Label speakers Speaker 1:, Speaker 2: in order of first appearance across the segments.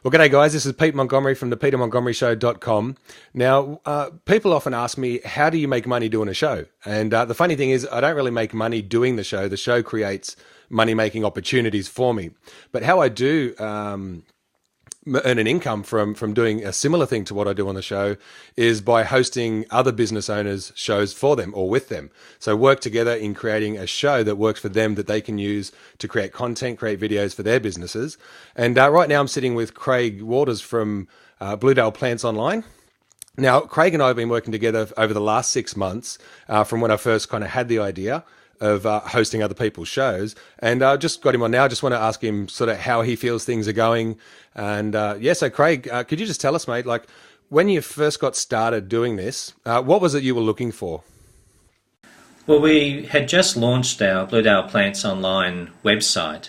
Speaker 1: Well, g'day guys, this is Pete Montgomery from the petermontgomeryshow.com. Now, people often ask me, how do you make money doing a show? And the funny thing is, I don't really make money doing the show. The show creates money-making opportunities for me. But how I do earn an income from doing a similar thing to what I do on the show is by hosting other business owners' shows for them or with them. So work together in creating a show that works for them that they can use to create content, create videos for their businesses. And right now I'm sitting with Craig Waters from Bluedale Plants Online. Now, Craig and I have been working together over the last 6 months from when I first kind of had the idea of hosting other people's shows, and just got him on now. I just want to ask him sort of how he feels things are going. And so Craig, could you just tell us, mate, like when you first got started doing this, what was it you were looking for?
Speaker 2: Well, we had just launched our Bluedale Plants Online website,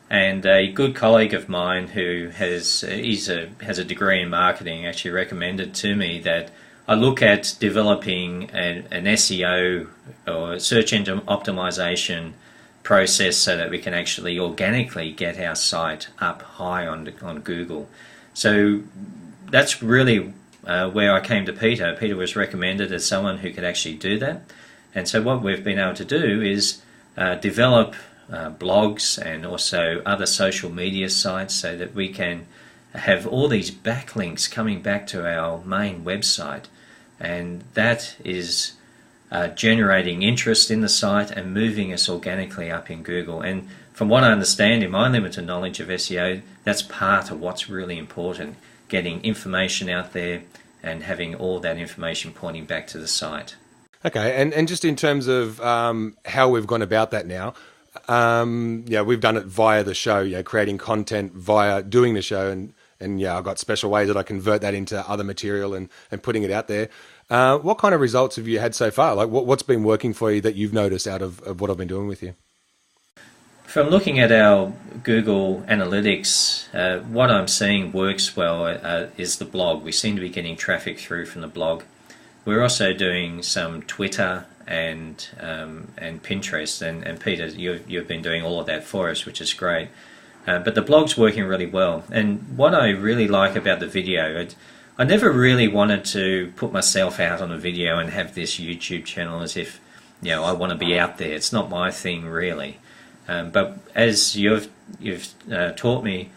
Speaker 2: and a good colleague of mine who has a degree in marketing actually recommended to me that I look at developing an SEO or search engine optimization process so that we can actually organically get our site up high on Google. So that's really where I came to Peter. Peter was recommended as someone who could actually do that. And so what we've been able to do is develop blogs and also other social media sites so that we can have all these backlinks coming back to our main website, and that is generating interest in the site and moving us organically up in Google. And from what I understand in my limited knowledge of SEO, that's part of what's really important, getting information out there and having all that information pointing back to the site.
Speaker 1: Okay, and just in terms of how we've gone about that now, we've done it via the show, creating content via doing the show, and I've got special ways that I convert that into other material and putting it out there. What kind of results have you had so far? Like what's been working for you that you've noticed out of what I've been doing with you?
Speaker 2: From looking at our Google Analytics, what I'm seeing works well is the blog. We seem to be getting traffic through from the blog. We're also doing some Twitter and Pinterest, and Peter, you've been doing all of that for us, which is great. But the blog's working really well. And what I really like about the video, I never really wanted to put myself out on a video and have this YouTube channel as if, I want to be out there. It's not my thing really. But as you've taught me,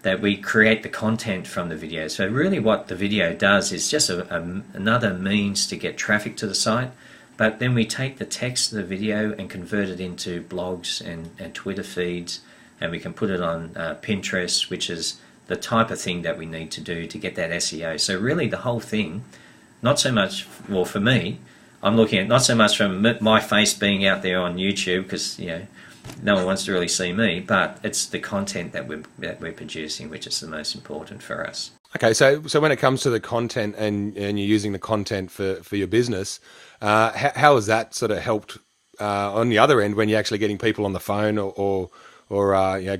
Speaker 2: that we create the content from the video. So really what the video does is just another means to get traffic to the site, but then we take the text of the video and convert it into blogs and Twitter feeds, and we can put it on Pinterest, which is the type of thing that we need to do to get that SEO. So really the whole thing, not so much, well for me, I'm looking at not so much from my face being out there on YouTube, because no one wants to really see me, but it's the content that we're producing, which is the most important for us.
Speaker 1: Okay, so when it comes to the content and you're using the content for your business, how has that sort of helped on the other end when you're actually getting people on the phone or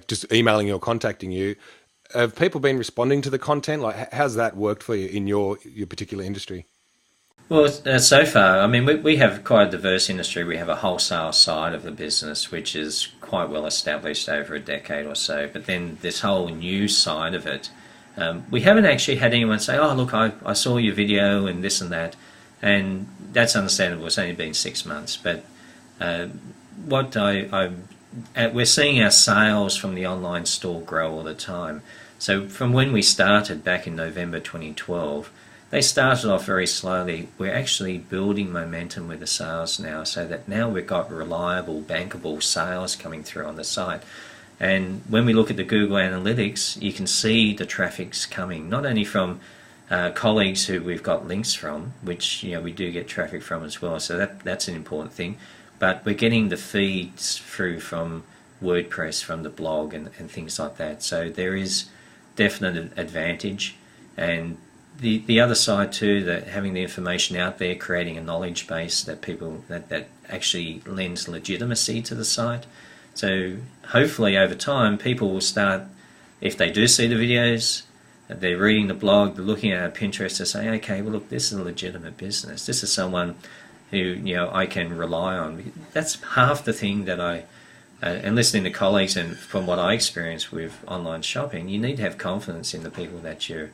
Speaker 1: just emailing you or contacting you? Have people been responding to the content? Like, how's that worked for you in your particular industry?
Speaker 2: Well, so far, I mean, we have quite a diverse industry. We have a wholesale side of the business, which is quite well established over a decade or so. But then this whole new side of it, we haven't actually had anyone say, oh, look, I saw your video and this and that. And that's understandable. It's only been 6 months. But we're seeing our sales from the online store grow all the time. So from when we started back in November 2012, they started off very slowly. We're actually building momentum with the sales now, so that now we've got reliable, bankable sales coming through on the site. And when we look at the Google Analytics, you can see the traffic's coming, not only from colleagues who we've got links from, which we do get traffic from as well, so that's an important thing, but we're getting the feeds through from WordPress, from the blog and things like that. So there is definite advantage. And the other side too, that having the information out there, creating a knowledge base that people that actually lends legitimacy to the site. So hopefully over time people will start, if they do see the videos, they're reading the blog, they're looking at Pinterest, to say, okay, well look, this is a legitimate business. This is someone who I can rely on. That's half the thing that I and listening to colleagues, and from what I experience with online shopping, you need to have confidence in the people that you're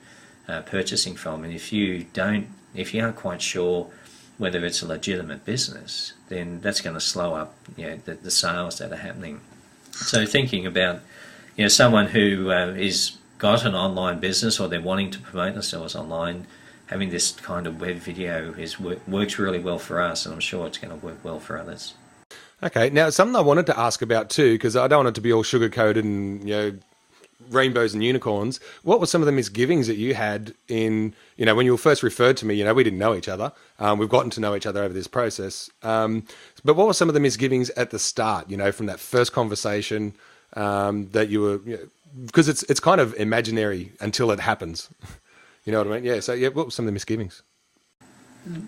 Speaker 2: purchasing from. And if you aren't quite sure whether it's a legitimate business, then that's going to slow up, the sales that are happening. So thinking about, someone who is got an online business, or they're wanting to promote themselves online, having this kind of web video works really well for us, and I'm sure it's going to work well for others.
Speaker 1: Okay, now something I wanted to ask about too, because I don't want it to be all sugar-coated and rainbows and unicorns. What were some of the misgivings that you had in, when you were first referred to me? We didn't know each other. We've gotten to know each other over this process. But what were some of the misgivings at the start? From that first conversation that you were, because it's kind of imaginary until it happens. You know what I mean? Yeah. So what were some of the misgivings?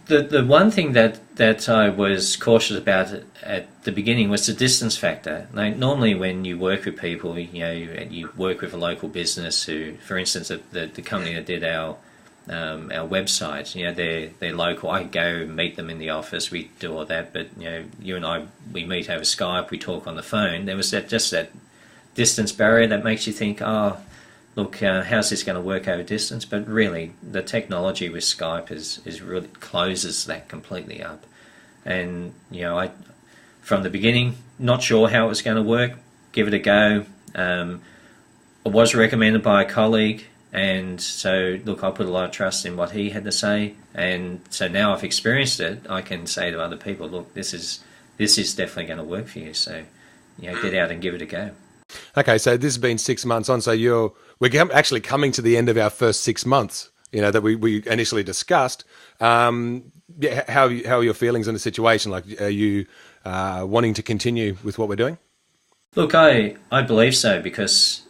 Speaker 2: The one thing that I was cautious about at the beginning was the distance factor. Like, normally when you work with people, you work with a local business who, for instance, the company that did our website, they're local. I go meet them in the office, we do all that, but you and I, we meet over Skype, we talk on the phone. There was that distance barrier that makes you think, oh, look, how's this going to work over distance? But really, the technology with Skype is really closes that completely up. And I, from the beginning, not sure how it was going to work. Give it a go. It was recommended by a colleague, and so look, I put a lot of trust in what he had to say. And so now I've experienced it, I can say to other people, look, this is definitely going to work for you. So get out and give it a go. Okay,
Speaker 1: so this has been 6 months on. So we're actually coming to the end of our first 6 months, that we initially discussed. How are your feelings on the situation? Like, are you wanting to continue with what we're doing?
Speaker 2: Look, I believe so, because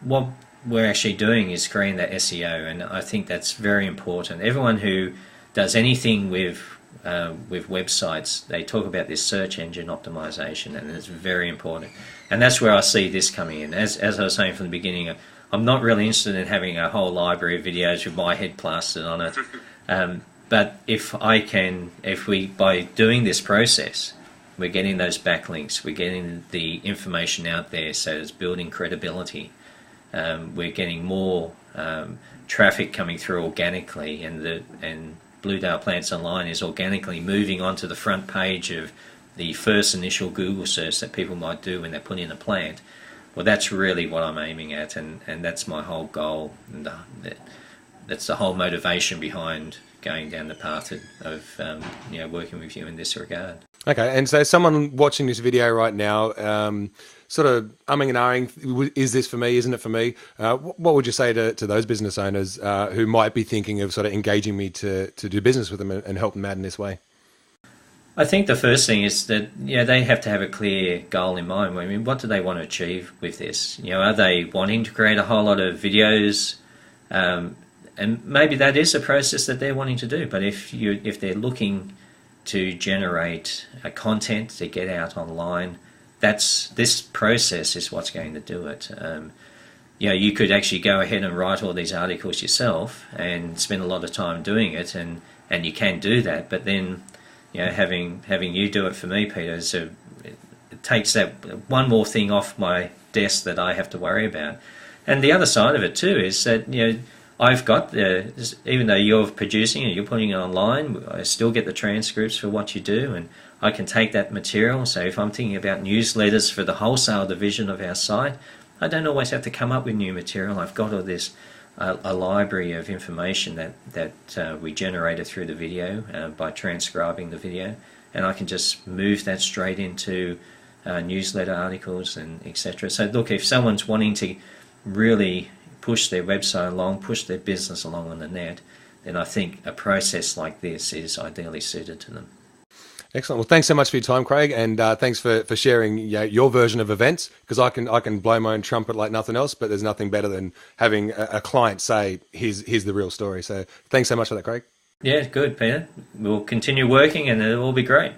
Speaker 2: what we're actually doing is creating that SEO, and I think that's very important. Everyone who does anything with websites, they talk about this search engine optimization, and it's very important. And that's where I see this coming in. As I was saying from the beginning, I'm not really interested in having a whole library of videos with my head plastered on it. But by doing this process, we're getting those backlinks, we're getting the information out there, so it's building credibility. We're getting more traffic coming through organically, and Bluedale Plants Online is organically moving onto the front page of the first initial Google search that people might do when they put in a plant. Well, that's really what I'm aiming at, and that's my whole goal, and that's the whole motivation behind going down the path of working with you in this regard. Okay,
Speaker 1: and so someone watching this video right now, sort of umming and ahhing, is this for me, isn't it for me? What would you say to those business owners who might be thinking of sort of engaging me to do business with them and help them out in this way?
Speaker 2: I think the first thing is that they have to have a clear goal in mind. I mean, what do they want to achieve with this? Are they wanting to create a whole lot of videos? And maybe that is a process that they're wanting to do. But if they're looking to generate content to get out online, this process is what's going to do it. You could actually go ahead and write all these articles yourself and spend a lot of time doing it, and you can do that. But then having you do it for me, Peter, it takes that one more thing off my desk that I have to worry about. And the other side of it too is that I've got even though you're producing it, you're putting it online, I still get the transcripts for what you do, and I can take that material. So if I'm thinking about newsletters for the wholesale division of our site, I don't always have to come up with new material. I've got all this a library of information that we generated through the video by transcribing the video, and I can just move that straight into newsletter articles and etc. So look, if someone's wanting to really push their website along, push their business along on the net, then I think a process like this is ideally suited to them.
Speaker 1: Excellent. Well, thanks so much for your time, Craig, and thanks for sharing your version of events, because I can blow my own trumpet like nothing else, but there's nothing better than having a client say, here's the real story. So thanks so much for that, Craig.
Speaker 2: Yeah, good, Peter. We'll continue working and it'll all be great.